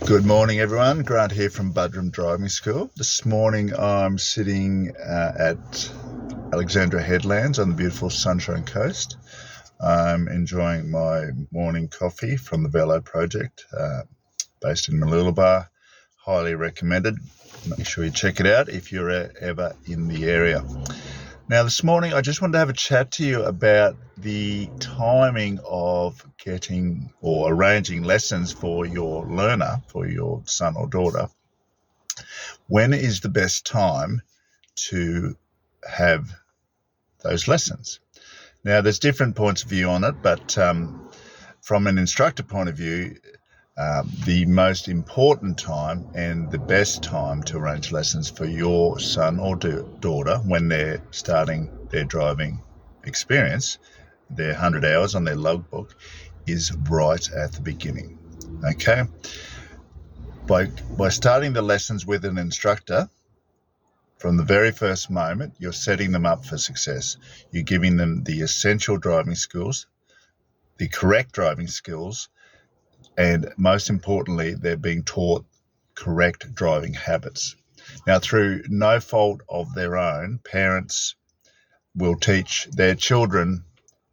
Good morning, everyone. Grant here from Budrum Driving School. This morning I'm sitting at Alexandra Headlands on the beautiful Sunshine Coast. I'm enjoying my morning coffee from the Velo Project based in Mooloolaba. Highly recommended. Make sure you check it out if you're ever in the area. Now, this morning I just wanted to have a chat to you about the timing of getting or arranging lessons for your learner, for your son or daughter. When is the best time to have those lessons? Now, there's different points of view on it, but from an instructor point of view, the most important time and the best time to arrange lessons for your son or daughter when they're starting their driving experience, their 100 hours on their logbook, is right at the beginning. Okay? By starting the lessons with an instructor, from the very first moment, you're setting them up for success. You're giving them the essential driving skills, the correct driving skills, and most importantly, they're being taught correct driving habits. Now, through no fault of their own, parents will teach their children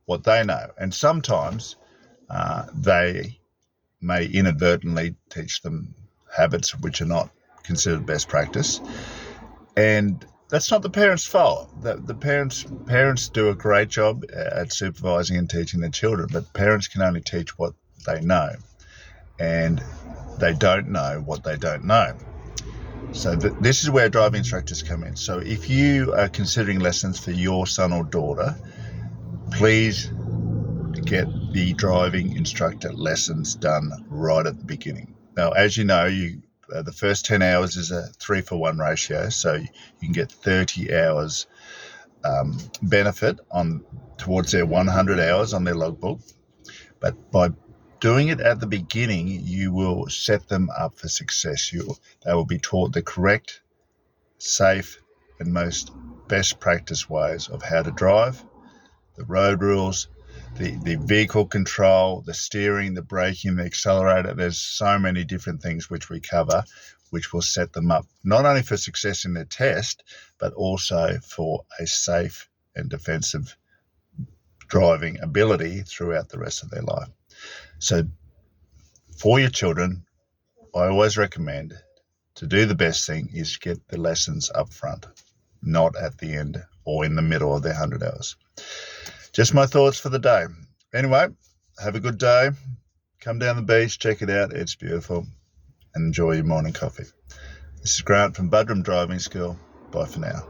what they know. And sometimes they may inadvertently teach them habits which are not considered best practice. And that's not the parents' fault. The parents do a great job at supervising and teaching their children, but parents can only teach what they know. And they don't know what they don't know. So this is where driving instructors come in. So if you are considering lessons for your son or daughter, please get the driving instructor lessons done right at the beginning. Now, as you know, the first 10 hours is a 3-for-1 ratio, so you can get 30 hours benefit towards their 100 hours on their logbook. But by doing it at the beginning, you will set them up for success. They will be taught the correct, safe, and most best practice ways of how to drive, the road rules, the vehicle control, the steering, the braking, the accelerator. There's so many different things which we cover, which will set them up not only for success in their test, but also for a safe and defensive driving ability throughout the rest of their life. So for your children, I always recommend to do the best thing is get the lessons up front, not at the end or in the middle of their 100 hours. Just my thoughts for the day. Anyway, have a good day. Come down the beach, check it out. It's beautiful. And enjoy your morning coffee. This is Grant from Budrum Driving School. Bye for now.